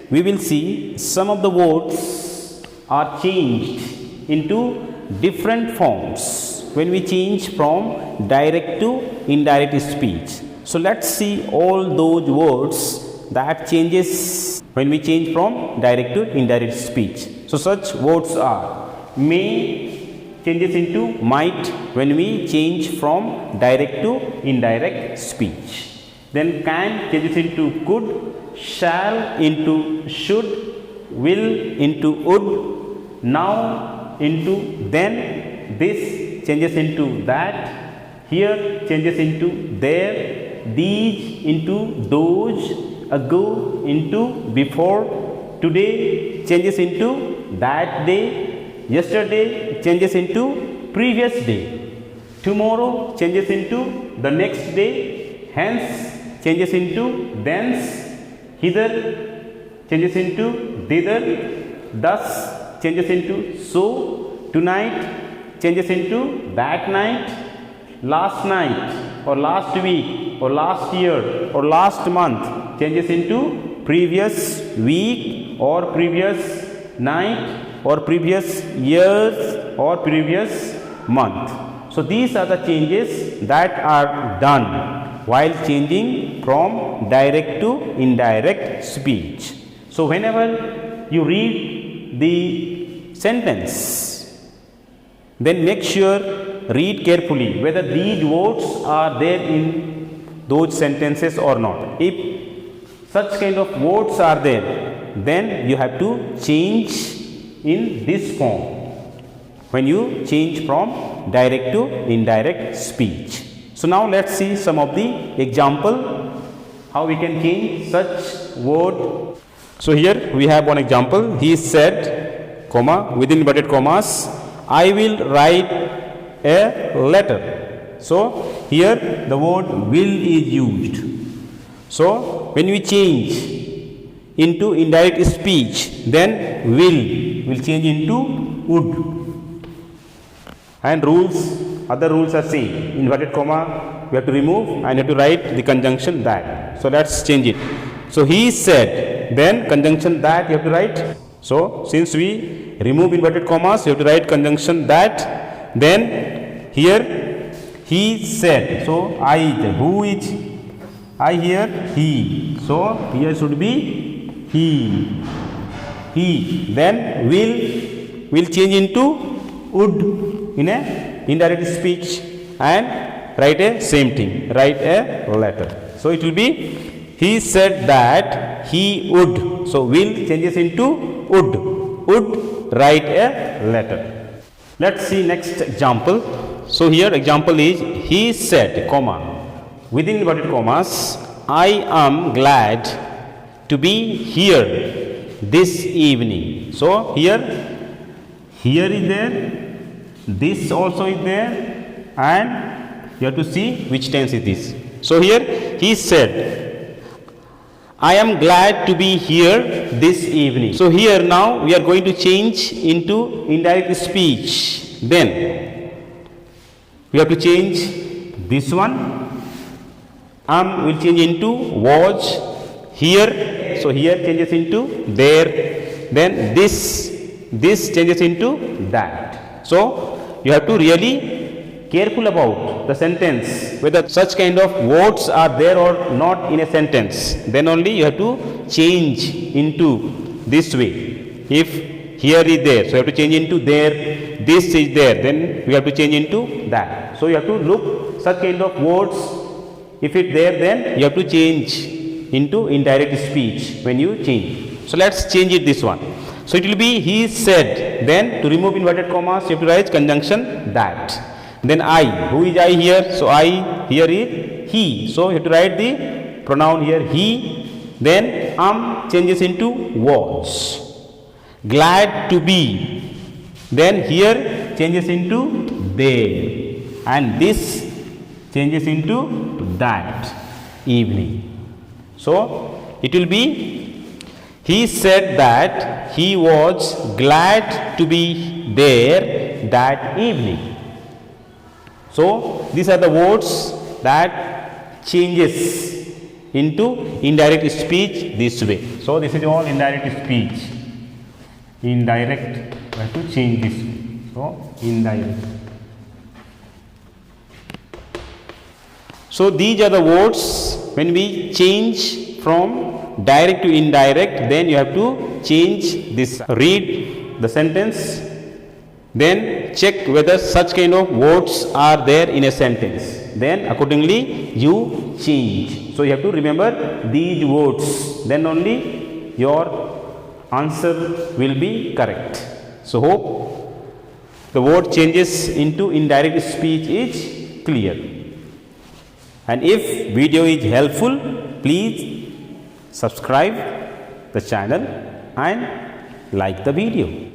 We will see some of the words are changed into different forms when we change from direct to indirect speech. So let's see all those words that changes when we change from direct to indirect speech. So such words are may changes into might when we change from direct to indirect speech. Then can changes into could, shall into should, will into would, now into then, this changes into that, here changes into there, these into those, ago into before, today changes into that day, yesterday changes into previous day, tomorrow changes into the next day, hence changes into thence, hither changes into thither, thus changes into so, tonight changes into that night, last night or last week or last year or last month changes into previous week or previous night or previous years or previous month. So these are the changes that are done while changing from direct to indirect speech. So whenever you read the sentence, then make sure read carefully whether these words are there in those sentences or not. If such kind of words are there, then you have to change in this form when you change from direct to indirect speech. So now let's see some of the example how we can change such word. So here we have one example. He said, comma, within inverted commas, I will write a letter. So here the word will is used. So when we change into indirect speech, then will change into would. And other rules are same. Inverted comma we have to remove and you have to write the conjunction that. So let's change it. So he said, then conjunction that you have to write. So since we remove inverted commas, you have to write conjunction that. Then here he said. So I, who is I here? He. So here should be he. He. Then will change into would in a indirect speech and write a same thing. Write a letter. So it will be he said that he would. So will changes into would. Would write a letter. Let's see next example. So here example is he said, comma, within inverted commas, I am glad to be here this evening. So here is there, this also is there, and you have to see which tense it is. So here he said, I am glad to be here this evening. So here now we are going to change into indirect speech. Then we have to change this one. Will change into was, here. So here changes into there. Then this changes into that. So you have to really careful about the sentence, whether such kind of words are there or not in a sentence. Then only you have to change into this way. If here is there, so you have to change into there. This is there, then we have to change into that. So you have to look such kind of words. If it's there, then you have to change into indirect speech when you change. So let's change it this one. So it will be he said. Then to remove inverted commas, you have to write conjunction that. Then I, who is I here? So I here is he. So you have to write the pronoun here he. Then changes into was. Glad to be. Then here changes into there. And this changes into that evening. So it will be he said that he was glad to be there that evening. So these are the words that changes into indirect speech this way. So this is all indirect speech. Indirect, we have to change this way. So indirect. So these are the words. When we change from direct to indirect, then you have to change this. Read the sentence, then check whether such kind of words are there in a sentence. Then accordingly you change. So you have to remember these words, then only your answer will be correct. So hope the word changes into indirect speech is clear. And if video is helpful, please subscribe the channel and like the video.